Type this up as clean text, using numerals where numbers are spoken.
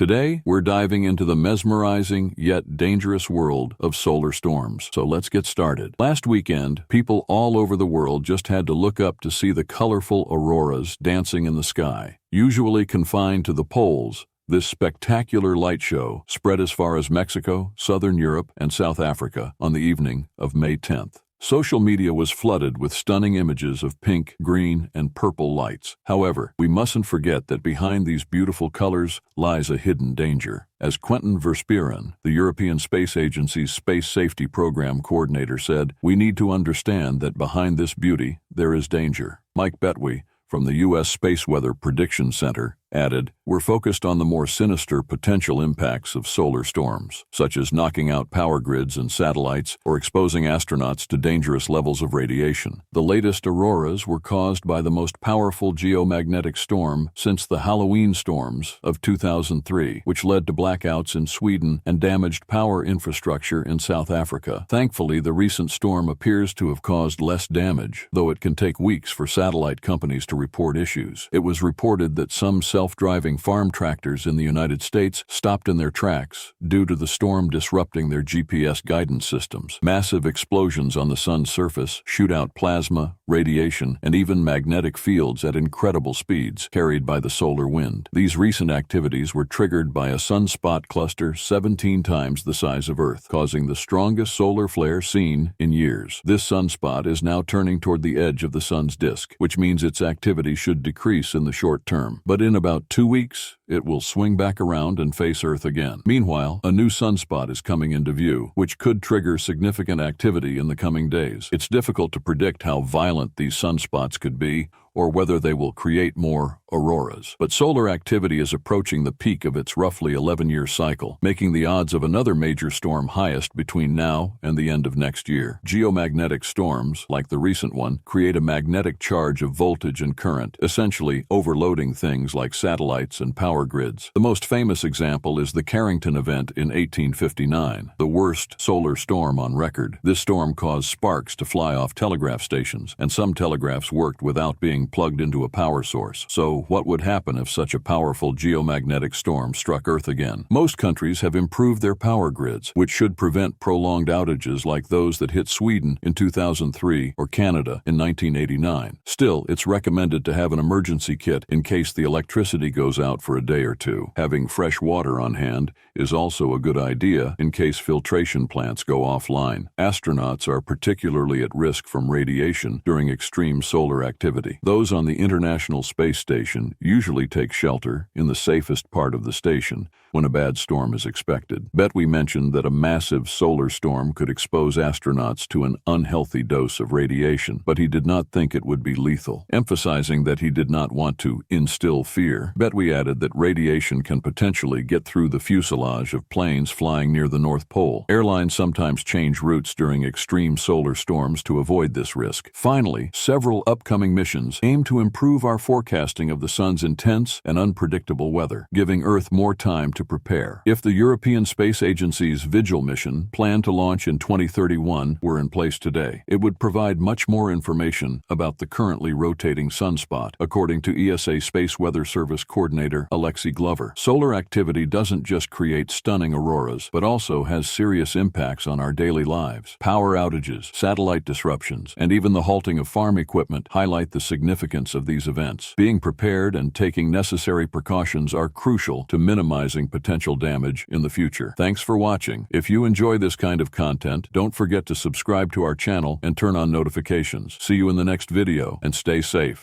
Today, we're diving into the mesmerizing yet dangerous world of solar storms. So let's get started. Last weekend, people all over the world just had to look up to see the colorful auroras dancing in the sky. Usually confined to the poles, this spectacular light show spread as far as Mexico, Southern Europe, and South Africa on the evening of May 10th. Social media was flooded with stunning images of pink, green, and purple lights. However, we mustn't forget that behind these beautiful colors lies a hidden danger. As Quentin Verspieren, the European Space Agency's Space Safety Program Coordinator, said, "We need to understand that behind this beauty, there is danger." Mike Betwe, from the U.S. Space Weather Prediction Center, added, "We're focused on the more sinister potential impacts of solar storms, such as knocking out power grids and satellites or exposing astronauts to dangerous levels of radiation. The latest auroras were caused by the most powerful geomagnetic storm since the Halloween storms of 2003, which led to blackouts in Sweden and damaged power infrastructure in South Africa. Thankfully, the recent storm appears to have caused less damage, though it can take weeks for satellite companies to report issues. It was reported that some self-driving farm tractors in the United States stopped in their tracks due to the storm disrupting their GPS guidance systems. Massive explosions on the sun's surface shoot out plasma, radiation, and even magnetic fields at incredible speeds carried by the solar wind. These recent activities were triggered by a sunspot cluster 17 times the size of Earth, causing the strongest solar flare seen in years. This sunspot is now turning toward the edge of the sun's disk, which means its activity should decrease in the short term. But in about 2 weeks, it will swing back around and face Earth again. Meanwhile, a new sunspot is coming into view, which could trigger significant activity in the coming days. It's difficult to predict how violent these sunspots could be or whether they will create more auroras. But solar activity is approaching the peak of its roughly 11-year cycle, making the odds of another major storm highest between now and the end of next year. Geomagnetic storms, like the recent one, create a magnetic charge of voltage and current, essentially overloading things like satellites and power grids. The most famous example is the Carrington event in 1859, the worst solar storm on record. This storm caused sparks to fly off telegraph stations, and some telegraphs worked without being plugged into a power source. So what would happen if such a powerful geomagnetic storm struck Earth again? Most countries have improved their power grids, which should prevent prolonged outages like those that hit Sweden in 2003 or Canada in 1989. Still, it's recommended to have an emergency kit in case the electricity goes out for a day or two. Having fresh water on hand is also a good idea in case filtration plants go offline. Astronauts are particularly at risk from radiation during extreme solar activity. Those on the International Space Station usually take shelter in the safest part of the station when a bad storm is expected. Betwe mentioned that a massive solar storm could expose astronauts to an unhealthy dose of radiation, but he did not think it would be lethal. Emphasizing that he did not want to instill fear, Betwe added that radiation can potentially get through the fuselage of planes flying near the North Pole. Airlines sometimes change routes during extreme solar storms to avoid this risk. Finally, several upcoming missions aim to improve our forecasting of the sun's intense and unpredictable weather, giving Earth more time to prepare. If the European Space Agency's Vigil mission, planned to launch in 2031, were in place today, it would provide much more information about the currently rotating sunspot, according to ESA Space Weather Service Coordinator Alexei Glover. Solar activity doesn't just create stunning auroras, but also has serious impacts on our daily lives. Power outages, satellite disruptions, and even the halting of farm equipment highlight the significance of these events. Being prepared and taking necessary precautions are crucial to minimizing potential damage in the future. Thanks for watching. If you enjoy this kind of content, don't forget to subscribe to our channel and turn on notifications. See you in the next video, and stay safe.